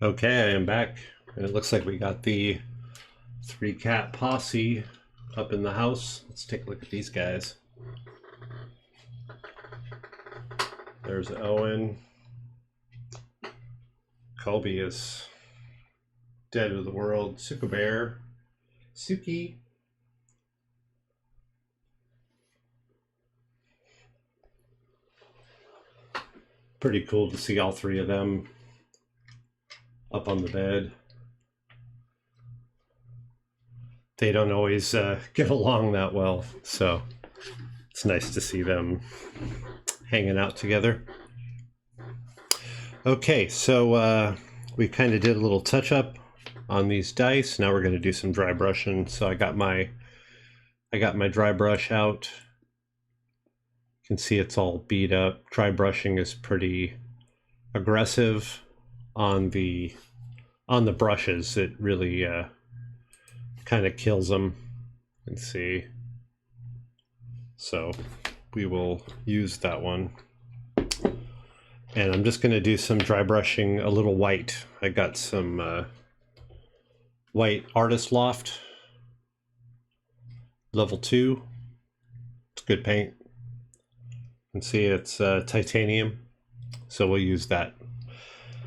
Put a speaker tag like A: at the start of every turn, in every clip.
A: Okay, I am back, and it looks like we got the three cat posse up in the house. Let's take a look at these guys. There's Owen. Colby is dead of the world. Suka Bear. Suki. Pretty cool to see all three of them up on the bed. They don't always get along that well, so it's nice to see them hanging out together. Okay, so we kind of did a little touch up on these dice. Now we're going to do some dry brushing. So I got my dry brush out. You can see it's all beat up. Dry brushing is pretty aggressive on the brushes. It really kind of kills them. You can see. So we will use that one. And I'm just going to do some dry brushing, a little white. I got some white Artist Loft, level 2. It's good paint. You can see it's titanium, so we'll use that.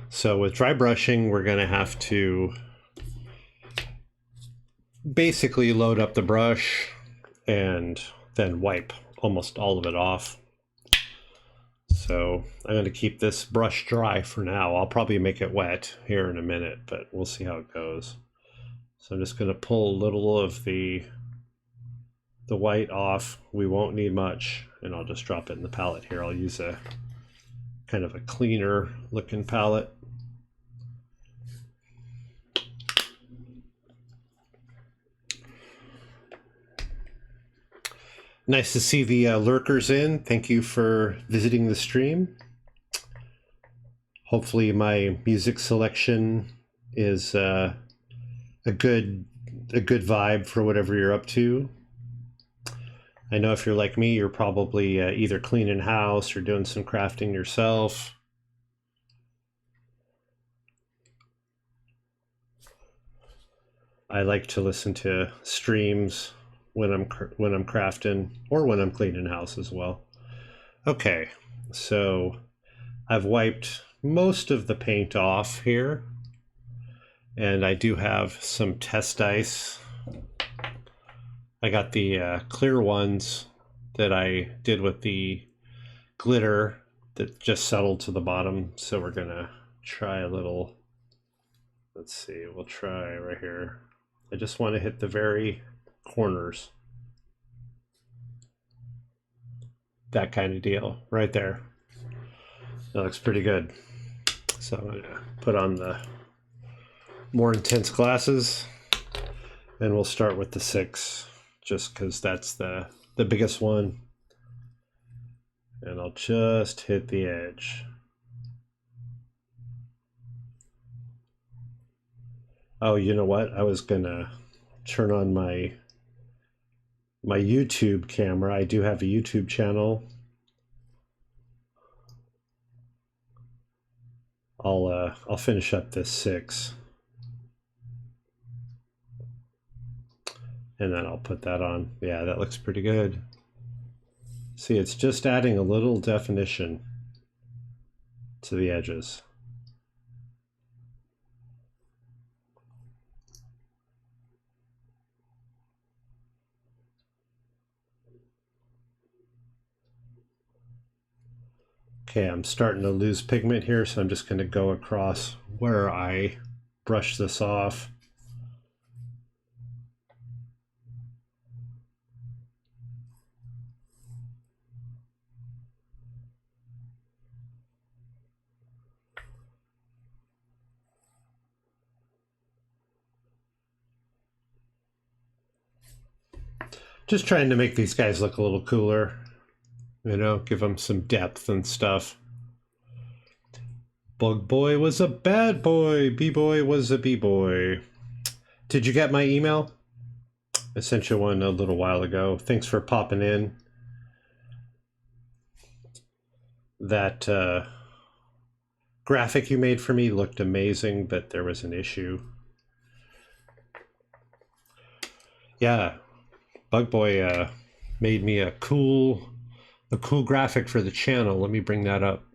A: So with dry brushing, we're going to have to basically load up the brush and then wipe almost all of it off. So I'm going to keep this brush dry for now. I'll probably make it wet here in a minute, but we'll see how it goes. So I'm just going to pull a little of the white off. We won't need much, and I'll just drop it in the palette here. I'll use a kind of a cleaner looking palette. Nice to see the lurkers in. Thank you for visiting the stream. Hopefully my music selection is a good vibe for whatever you're up to. I know if you're like me, you're probably either cleaning house or doing some crafting yourself. I like to listen to streams when I'm crafting or when I'm cleaning house as well. Okay, so I've wiped most of the paint off here, and I do have some test dice. I got the clear ones that I did with the glitter that just settled to the bottom, so we're gonna try a little. Let's see, we'll try right here. I just want to hit the very corners. That kind of deal right there. That looks pretty good. So I'm gonna put on the more intense glasses, and we'll start with the 6, just because that's the biggest one. And I'll just hit the edge. Oh, you know what? I was gonna turn on my YouTube camera. I do have a YouTube channel. I'll finish up this 6, and then I'll put that on. Yeah, that looks pretty good. See, it's just adding a little definition to the edges. Okay, I'm starting to lose pigment here, so I'm just going to go across where I brush this off. Just trying to make these guys look a little cooler. You know, give them some depth and stuff. Bug Boy was a bad boy. B-Boy was a B-Boy. Did you get my email? I sent you one a little while ago. Thanks for popping in. That graphic you made for me looked amazing, but there was an issue. Yeah, Bug Boy made me a cool graphic for the channel. Let me bring that up.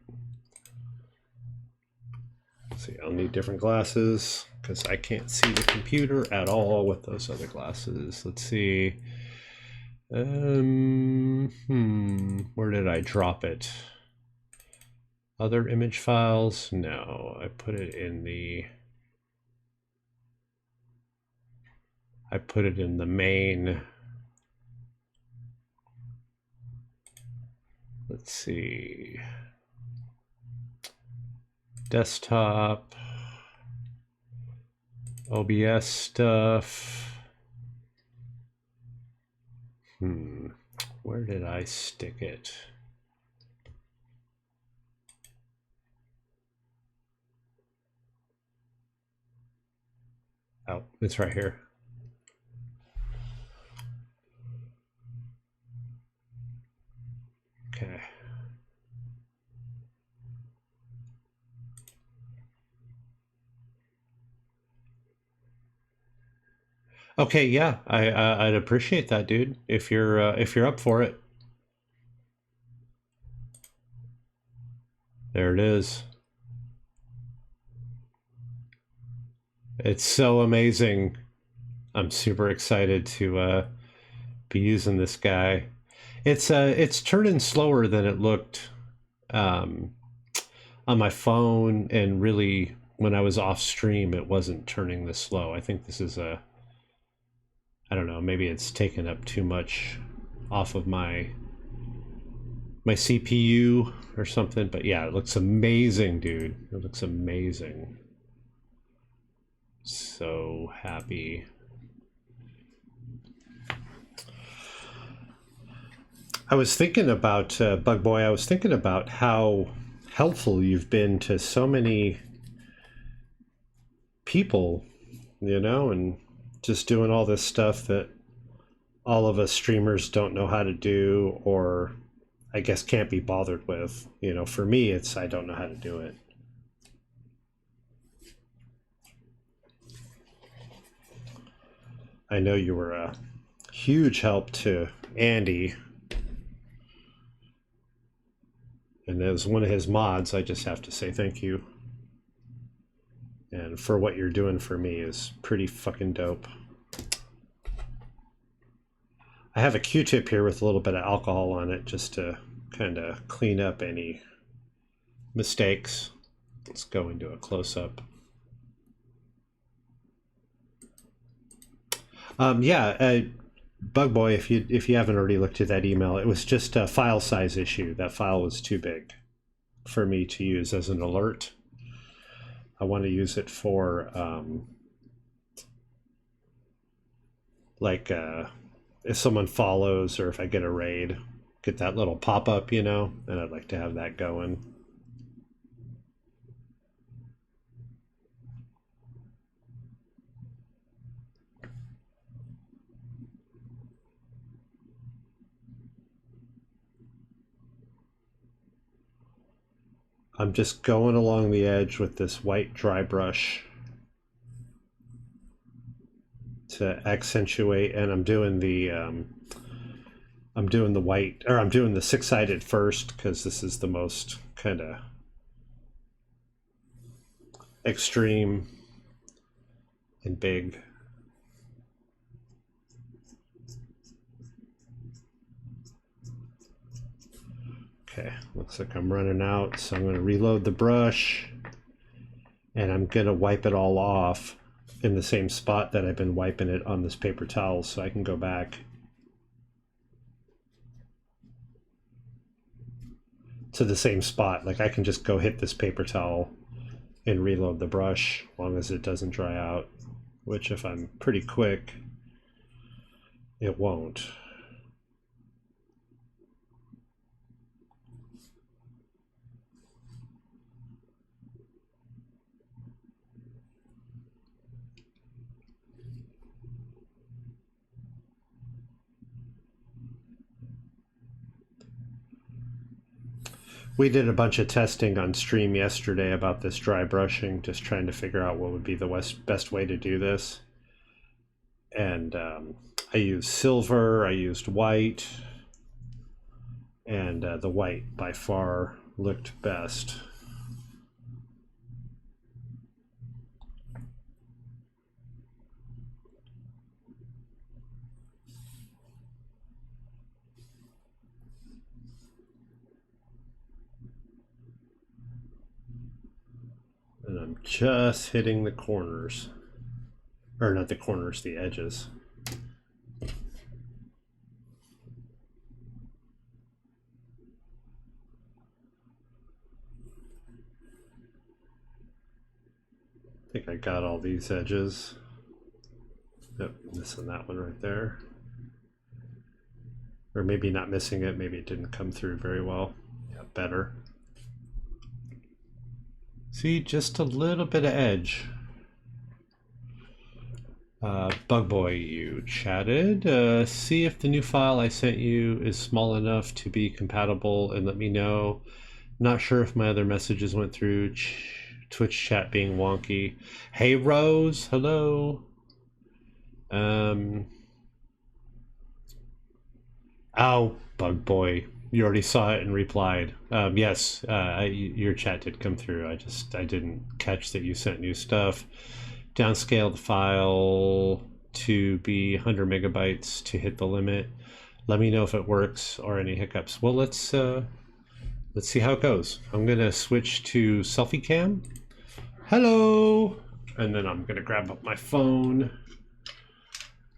A: Let's see, I'll need different glasses because I can't see the computer at all with those other glasses. Let's see. Where did I drop it? Other image files? No, I put it in the main. Let's see. Desktop. OBS stuff. Where did I stick it? Oh, it's right here. Okay. Okay, yeah, I'd appreciate that, dude. If you're up for it. There it is. It's so amazing. I'm super excited to be using this guy. It's turning slower than it looked on my phone, and really when I was off stream it wasn't turning this slow. I think this is I don't know, maybe it's taken up too much off of my CPU or something, but yeah, it looks amazing, dude. It looks amazing. So happy. I was thinking about Bug Boy. I was thinking about how helpful you've been to so many people, you know, and just doing all this stuff that all of us streamers don't know how to do, or I guess can't be bothered with. You know, for me, it's I don't know how to do it. I know you were a huge help to Andy. And as one of his mods, I just have to say thank you. And for what you're doing for me is pretty fucking dope. I have a Q-tip here with a little bit of alcohol on it just to kind of clean up any mistakes. Let's go into a close-up. Bug Boy, if you haven't already looked at that email, it was just a file size issue. That file was too big for me to use as an alert. I want to use it for if someone follows or if I get a raid, get that little pop-up, you know, and I'd like to have that going. I'm just going along the edge with this white dry brush to accentuate, and I'm doing the white, or I'm doing the six-sided first because this is the most kind of extreme and big. Okay, looks like I'm running out, so I'm going to reload the brush, and I'm going to wipe it all off in the same spot that I've been wiping it on this paper towel, so I can go back to the same spot. Like I can just go hit this paper towel and reload the brush as long as it doesn't dry out, which if I'm pretty quick, it won't. We did a bunch of testing on stream yesterday about this dry brushing, just trying to figure out what would be the best way to do this. And I used silver, I used white, and the white by far looked best. And I'm just hitting the corners. Or not the corners, the edges. I think I got all these edges. Yep, missing that one right there. Or maybe not missing it, maybe it didn't come through very well. Yeah, better. See, just a little bit of edge. Bug Boy, you chatted. See if the new file I sent you is small enough to be compatible and let me know. Not sure if my other messages went through. Twitch chat being wonky. Hey Rose, hello. Oh, Bug Boy, you already saw it and replied. Yes, your chat did come through. I didn't catch that you sent new stuff. Downscale the file to be 100 megabytes to hit the limit. Let me know if it works or any hiccups. Well, let's see how it goes. I'm gonna switch to selfie cam. Hello, and then I'm gonna grab up my phone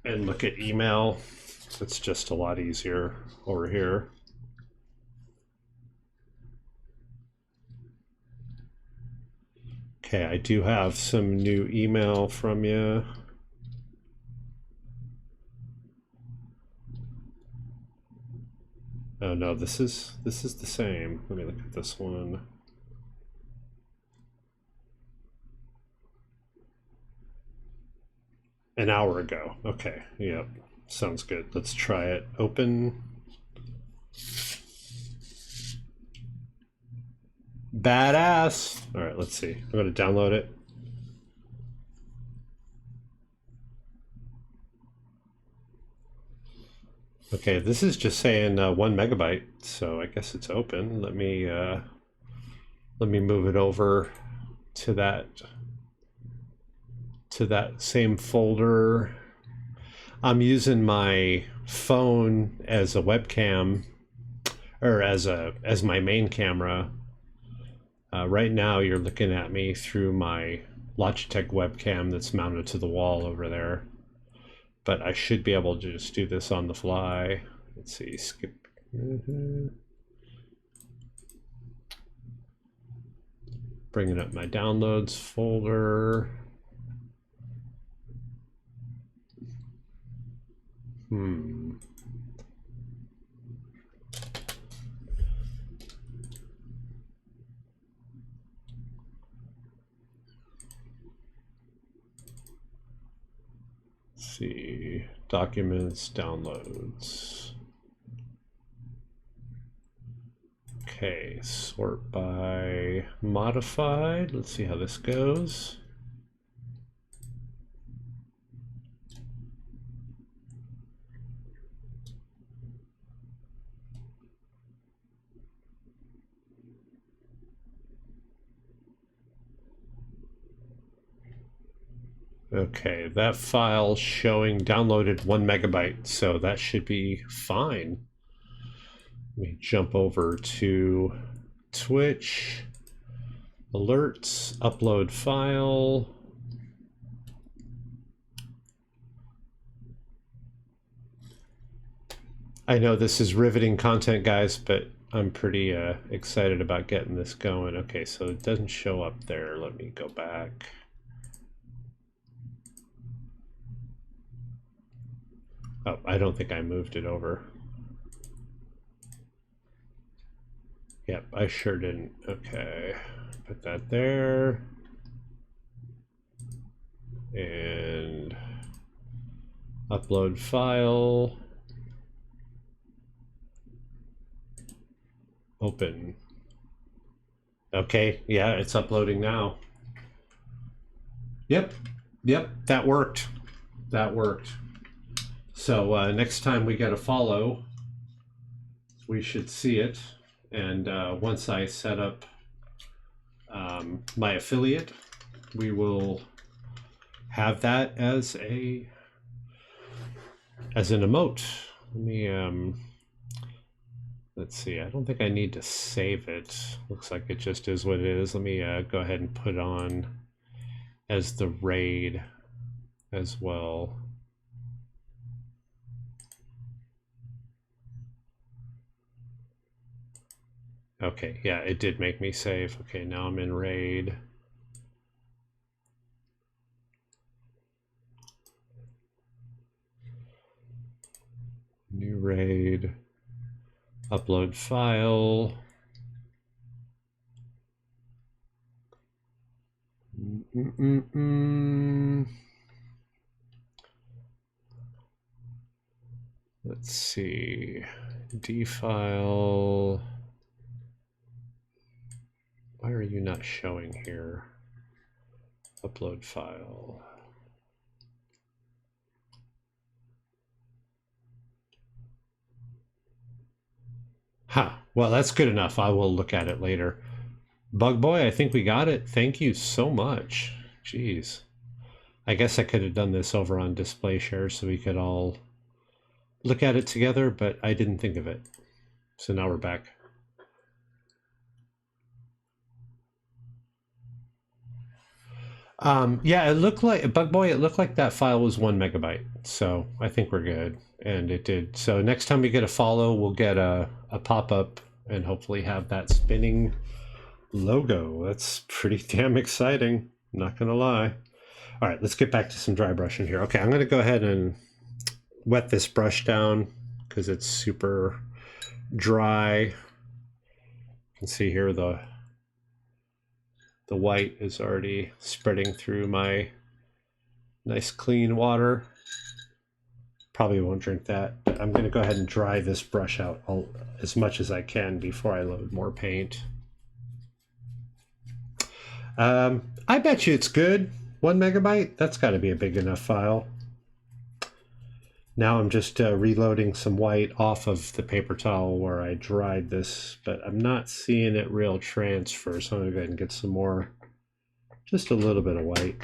A: and look at email. It's just a lot easier over here. Okay, I do have some new email from you. Oh no, this is the same. Let me look at this one. An hour ago. Okay, yep. Sounds good. Let's try it. Open. Badass. All right, let's see. I'm going to download it. Okay, this is just saying 1 megabyte, so I guess it's open. Let me move it over to that same folder. I'm using my phone as a webcam, or as my main camera. Right now you're looking at me through my Logitech webcam that's mounted to the wall over there. But I should be able to just do this on the fly. Let's see, skip. Bringing up my downloads folder. See, documents, downloads. Okay, sort by modified. Let's see how this goes. Okay, that file showing downloaded 1 megabyte, so that should be fine. Let me jump over to Twitch, alerts, upload file. I know this is riveting content, guys, but I'm pretty excited about getting this going. Okay, so it doesn't show up there. Let me go back. Oh, I don't think I moved it over. Yep, I sure didn't. Okay, put that there. And upload file. Open. Okay, yeah, it's uploading now. Yep, that worked. That worked. So next time we get a follow, we should see it. And once I set up my affiliate, we will have that as an emote. Let me let's see. I don't think I need to save it. Looks like it just is what it is. Let me go ahead and put on as the raid as well. Okay, yeah, it did make me save. Okay, now I'm in raid. New raid. Upload file. Let's see. D file. Why are you not showing here? Upload file. Ha, well, that's good enough. I will look at it later. Bug Boy, I think we got it. Thank you so much. Jeez. I guess I could have done this over on display share so we could all look at it together, but I didn't think of it. So now we're back. Yeah, it looked like Bug Boy. It looked like that file was 1 megabyte. So I think we're good, and it did. So next time we get a follow, we'll get a pop-up and hopefully have that spinning logo. That's pretty damn exciting. Not gonna lie. All right, let's get back to some dry brushing here. Okay, I'm gonna go ahead and wet this brush down because it's super dry. You can see here the white is already spreading through my nice clean water. Probably won't drink that, but I'm going to go ahead and dry this brush out as much as I can before I load more paint. I bet you it's good. 1 megabyte, that's got to be a big enough file. Now I'm just reloading some white off of the paper towel where I dried this, but I'm not seeing it real transfer, so I'm going to go ahead and get some more, just a little bit of white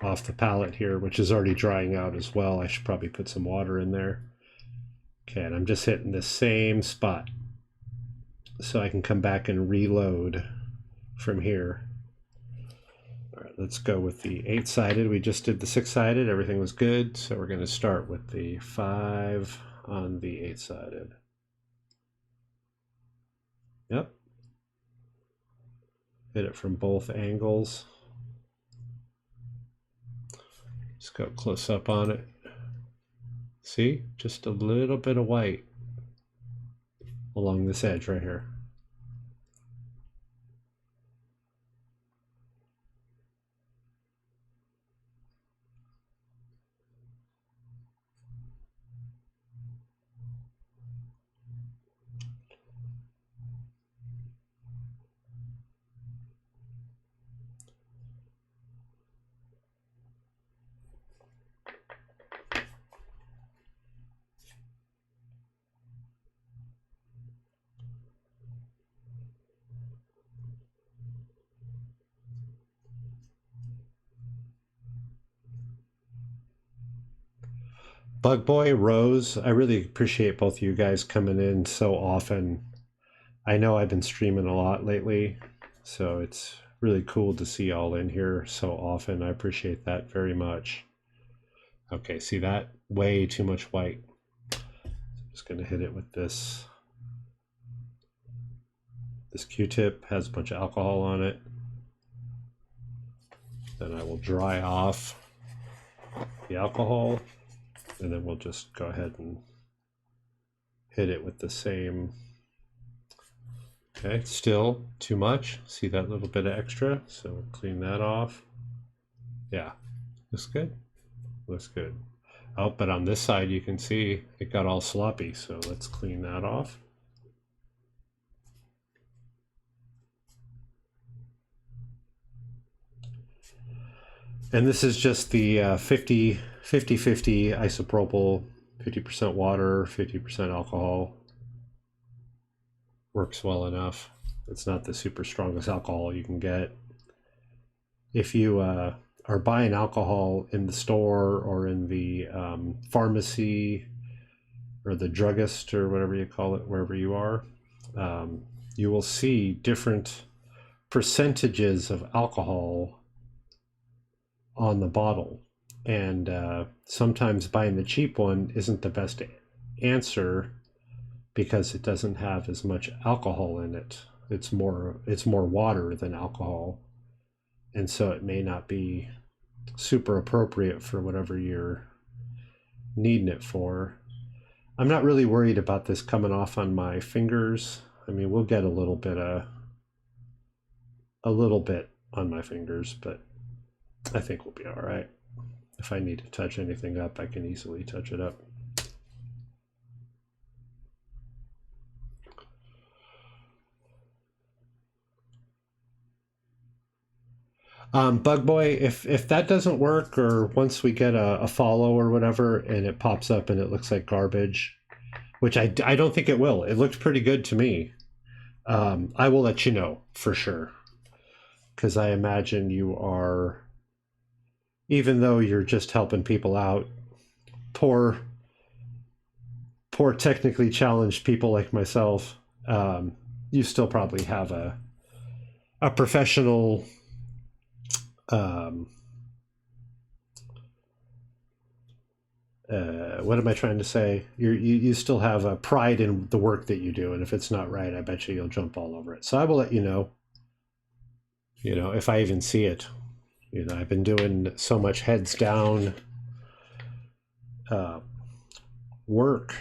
A: off the palette here, which is already drying out as well. I should probably put some water in there. Okay, and I'm just hitting the same spot so I can come back and reload from here. All right, let's go with the 8-sided. We just did the 6-sided. Everything was good. So we're going to start with the 5 on the 8-sided. Yep. Hit it from both angles. Just go close up on it. See, just a little bit of white along this edge right here. Bug Boy, Rose, I really appreciate both of you guys coming in so often. I know I've been streaming a lot lately, so it's really cool to see y'all in here so often. I appreciate that very much. Okay, see that? Way too much white. I'm just going to hit it with this. This Q-tip has a bunch of alcohol on it. Then I will dry off the alcohol, and then we'll just go ahead and hit it with the same. Okay, still too much. See that little bit of extra? So clean that off. Yeah, looks good. Looks good. Oh, but on this side you can see it got all sloppy, so let's clean that off. And this is just the 50 isopropyl, 50% water, 50% alcohol. Works well enough. It's not the super strongest alcohol you can get. If you are buying alcohol in the store or in the pharmacy or the druggist or whatever you call it, wherever you are, you will see different percentages of alcohol on the bottle. And sometimes buying the cheap one isn't the best answer because it doesn't have as much alcohol in it. It's more water than alcohol. And so it may not be super appropriate for whatever you're needing it for. I'm not really worried about this coming off on my fingers. I mean, we'll get a little bit on my fingers, but I think we'll be all right. If I need to touch anything up, I can easily touch it up. Bug Boy, if that doesn't work, or once we get a follow or whatever, and it pops up and it looks like garbage, which I don't think it will. It looked pretty good to me. I will let you know for sure, because I imagine you are, even though you're just helping people out, poor technically challenged people like myself, you still probably have a professional what am I trying to say? You still have a pride in the work that you do, and if it's not right, I bet you'll jump all over it. So I will let you know. You know, if I even see it. You know, I've been doing so much heads down work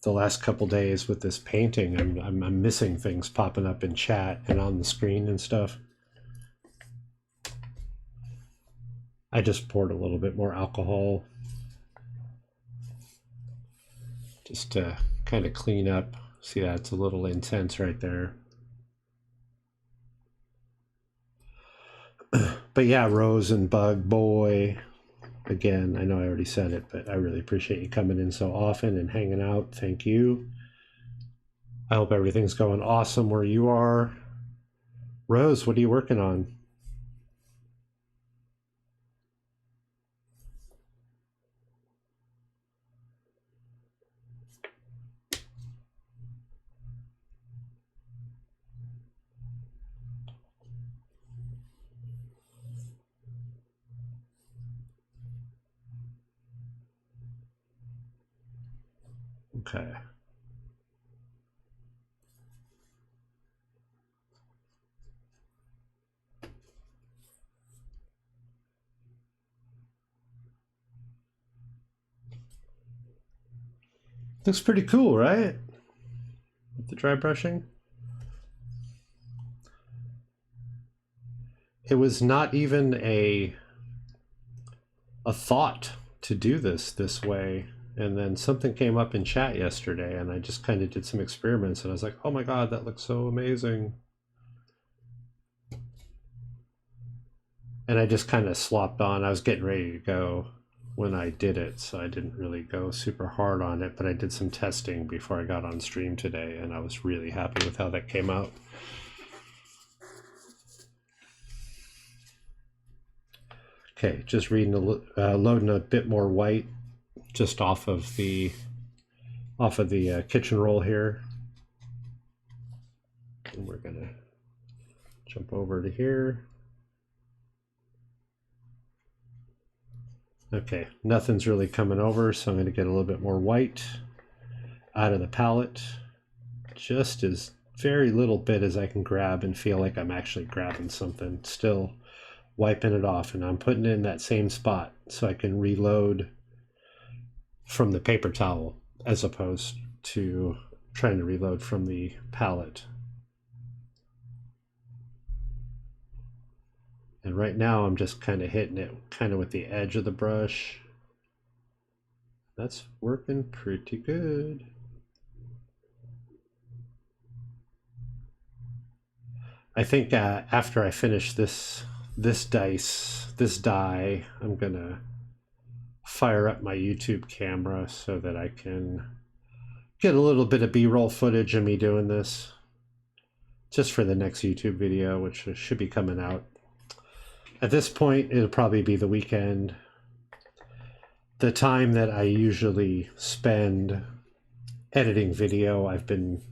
A: the last couple days with this painting. I'm missing things popping up in chat and on the screen and stuff. I just poured a little bit more alcohol just to kind of clean up. See, that's a little intense right there. But yeah, Rose and Bug Boy, again, I know I already said it, but I really appreciate you coming in so often and hanging out. Thank you. I hope everything's going awesome where you are. Rose, what are you working on? Okay. Looks pretty cool, right? With the dry brushing. It was not even a thought to do this way. And then something came up in chat yesterday, and I just kind of did some experiments, and I was like, oh my god, that looks so amazing. And I just kind of slopped on. I was getting ready to go when I did it, so I didn't really go super hard on it, but I did some testing before I got on stream today, and I was really happy with how that came out. Okay, just loading a bit more white just off of the kitchen roll here. And we're gonna jump over to here. Okay, nothing's really coming over, so I'm going to get a little bit more white out of the palette. Just as very little bit as I can grab and feel like I'm actually grabbing something. Still wiping it off, and I'm putting it in that same spot so I can reload from the paper towel as opposed to trying to reload from the palette. And right now I'm just kind of hitting it kind of with the edge of the brush. That's working pretty good. I think after I finish this this die, I'm gonna fire up my YouTube camera so that I can get a little bit of B-roll footage of me doing this just for the next YouTube video, which should be coming out. At this point, it'll probably be the weekend. The time that I usually spend editing video, I've been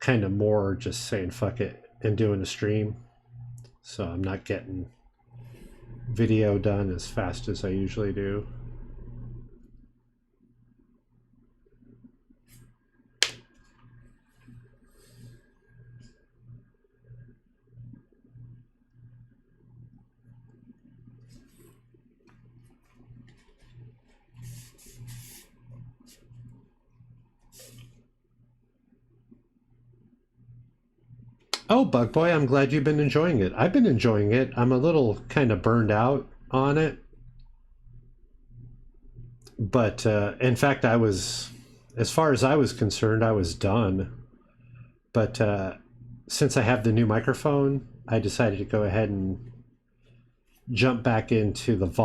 A: kind of more just saying fuck it and doing a stream. So I'm not getting video done as fast as I usually do. Oh, Bug Boy, I'm glad you've been enjoying it. I've been enjoying it. I'm a little kind of burned out on it. But in fact, I was, as far as I was concerned, I was done. But since I have the new microphone, I decided to go ahead and jump back into the VOD